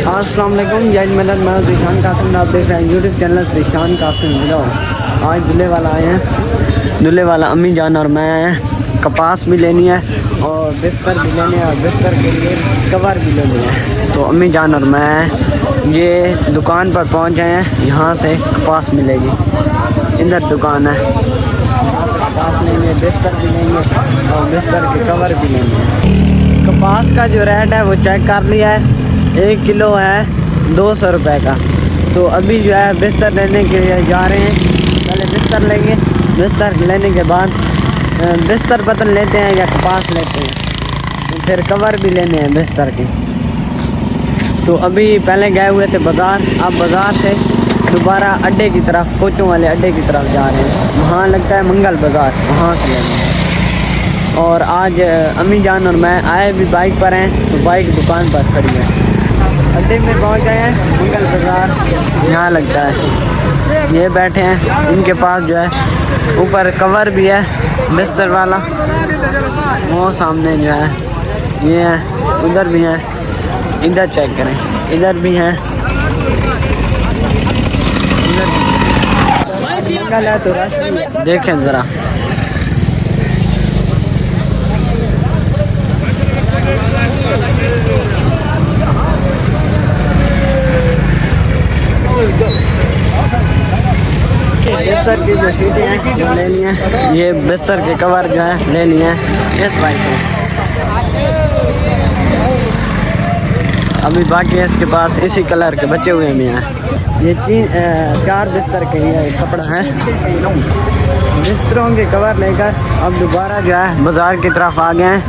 अस्सलाम वालेकुम, जय मदद। मैं ज़ीशान कासिम, आप देख रहे हैं YouTube channel Zeeshan Qasim vlog. आज दूल्हे वाला आए हैं, दूल्हे वाला अम्मी जान और मैं आए हैं। कपास भी लेनी है और बिस्तर भी लेने हैं और बिस्तर के लिए कवर भी लेनी है। तो अम्मी जान और मैं ये दुकान पर पहुंच गए हैं। यहाँ से कपास मिलेगी, इधर दुकान है, यहाँ से कपास लेंगे, बिस्तर भी लेंगे और बिस्तर के कवर भी लेंगे। कपास का जो रेट है वो चेक कर लिया है, 1 किलो है 200 रुपये का। तो अभी जो है बिस्तर लेने के लिए जा रहे हैं। पहले बिस्तर लेंगे, बिस्तर लेने के बाद बिस्तर बदल लेते हैं या कपास लेते हैं, तो फिर कवर भी लेने हैं बिस्तर के। तो अभी पहले गए हुए थे बाज़ार, अब बाज़ार से दोबारा अड्डे की तरफ, कोचों वाले अड्डे की तरफ जा रहे हैं। वहाँ लगता है मंगल बाज़ार, वहाँ से लेंगे। और आज अम्मी जान और मैं आए भी बाइक पर हैं, तो बाइक दुकान पर खड़ी है। अड्डे में पहुंच गए हैं, मंगल बाज़ार यहाँ लगता है। ये बैठे हैं, इनके पास जो है ऊपर कवर भी है बिस्तर वाला, वो सामने जो है ये है, उधर भी है, इधर चेक करें, इधर भी है, इधर मंगल है तो रश देखें ज़रा। बिस्तर की जो शीटें हैं वो ले लिए हैं, ये बिस्तर के कवर जो है ले लिए हैं इस बाइक में। अभी बाकी है इसके पास इसी कलर के बचे हुए भी हैं। ये 4 बिस्तर के लिए कपड़ा है। बिस्तरों के कवर लेकर अब दोबारा जो है बाज़ार की तरफ आ गए हैं।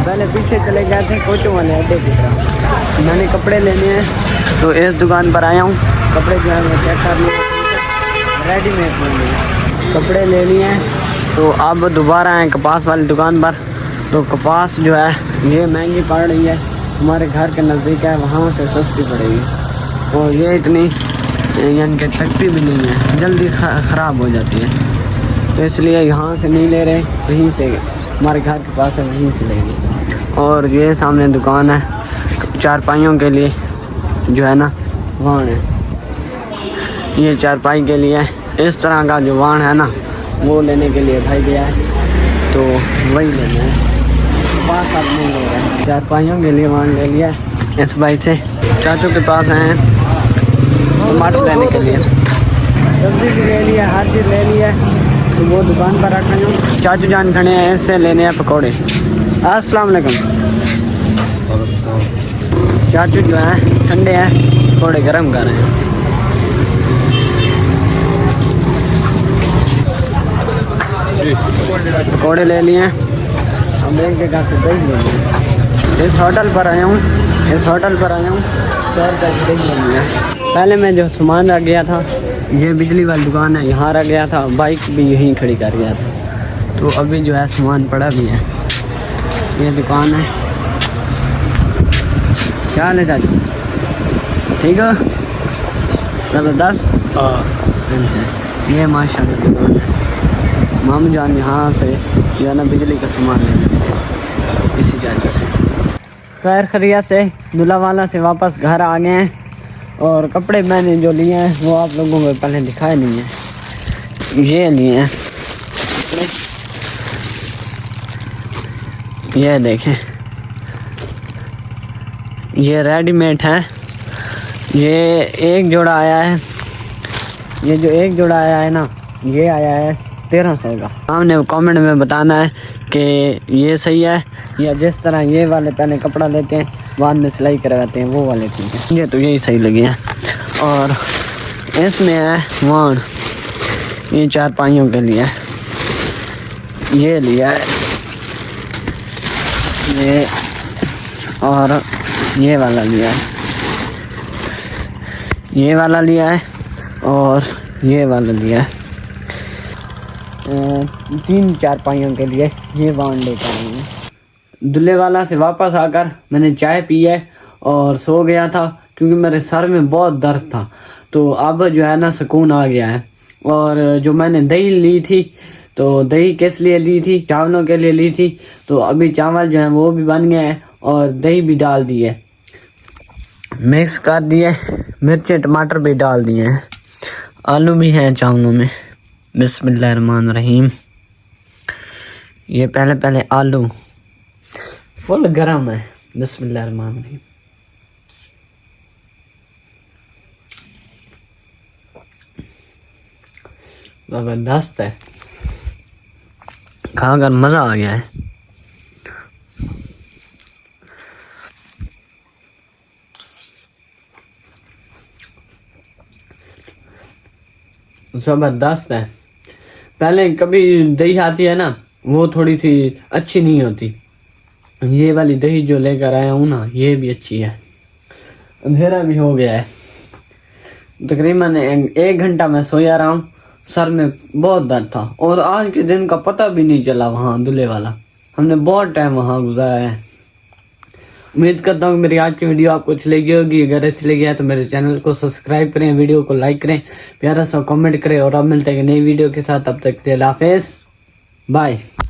पहले पीछे चले गए थे कोचों वाले अड्डे की तरफ। मैंने कपड़े लेने हैं तो इस दुकान पर आया हूँ। कपड़े जो है वो चेक कर लिए, रेडीमेड लेने कपड़े ले लिए हैं। तो अब दोबारा आए कपास वाली दुकान पर। तो कपास जो है ये महंगी पड़ रही है, हमारे घर के नज़दीक है, वहाँ से सस्ती पड़ेगी। और ये इतनी यानी कि चकती भी नहीं है, जल्दी ख़राब हो जाती है, तो इसलिए यहाँ से नहीं ले रहे, वहीं से हमारे घर के पास है, वहीं से लेंगे। और ये सामने दुकान है चारपाइयों के लिए जो है ना वाण है, ये चारपाई के लिए इस तरह का जो वाण है ना वो लेने के लिए भाई गया है, तो वही लेना है। पास आप नहीं ले रहे हैं, चारपाइयों के लिए वाण ले लिया है इस भाई से। चाचू के पास आए हैं टमाटर लेने के लिए, सब्ज़ी भी ले लिया, हर चीज़ ले लिया, तो वो दुकान पर रखा हूँ। चाचू जान खड़े हैं, इससे लेने हैं पकौड़े। अस्सलाम वालेकुम। चाचू जो हैं ठंडे हैं, थोड़े गर्म कर रहे हैं। पकौड़े ले लिए, हम एक जगह से दही ले लिए। इस होटल पर आया हूँ, 100 रुपये की दही ले लिया। पहले मैं जो सामान रख गया था, ये बिजली वाली दुकान है, यहाँ रख गया था, बाइक भी यहीं खड़ी कर गया था। तो अभी जो है सामान पड़ा भी है, ये दुकान है। क्या हाल है चाचू, ठीक हो? ज़बरदस्त। ये माशाल्लाह दुकान है। मामू जान यहाँ से जो है ना बिजली का सामान लेंगे इसी चाचू से। खैर खैरियत से दूल्हा वाला से वापस घर आ गए हैं। और कपड़े मैंने जो लिए हैं वो आप लोगों को पहले दिखाए नहीं है, ये लिए हैं ये देखें, ये रेडीमेड है। ये एक जोड़ा आया है, ये जो एक जोड़ा आया है ना ये आया है 1300 का। हमने कमेंट में बताना है कि ये सही है या जिस तरह ये वाले पहले कपड़ा लेते हैं बाद में सिलाई करवाते हैं वो वाले ठीक है। ये तो यही सही लगे हैं। और इसमें है वाण, ये चारपाइयों के लिए ये लिया है, ये और ये वाला लिया है, ये वाला लिया है और ये वाला लिया है। 3 चारपाइयों के लिए ये वाण लेकर आए हैं। दूल्हे वाला से वापस आकर मैंने चाय पी है और सो गया था क्योंकि मेरे सर में बहुत दर्द था। तो अब जो है ना सुकून आ गया है। और जो मैंने दही ली थी, तो दही किस लिए ली थी? चावलों के लिए ली थी। तो अभी चावल जो है वो भी बन गए हैं और दही भी डाल दी है। मिक्स कर दिए, मिर्चें टमाटर भी डाल दिए हैं, आलू भी हैं चावलों में। बिस्मिल्लाहिर्रहमानिर्रहीम। ये पहले आलू फुल गरम है। बिस्मिल्लाहिर्रहमानिर्रहीम। जबरदस्त है, खाकर मजा आ गया है। जबरदस्त है। पहले कभी दही आती है ना, वो थोड़ी सी अच्छी नहीं होती। ये वाली दही जो लेकर आया हूँ ना, ये भी अच्छी है। अंधेरा भी हो गया है, तकरीबन 1 घंटा मैं सोया रहा हूँ। सर में बहुत दर्द था और आज के दिन का पता भी नहीं चला। वहाँ दूल्हे वाला हमने बहुत टाइम वहाँ गुजारा है। उम्मीद करता हूँ कि मेरी आज की वीडियो आपको अच्छी लगी होगी। अगर अच्छी लगी है तो मेरे चैनल को सब्सक्राइब करें, वीडियो को लाइक करें, प्यारा सा कमेंट करें और अब मिलते हैं नई वीडियो के साथ। तब तक के लिए अल्लाह हाफिज़, बाय।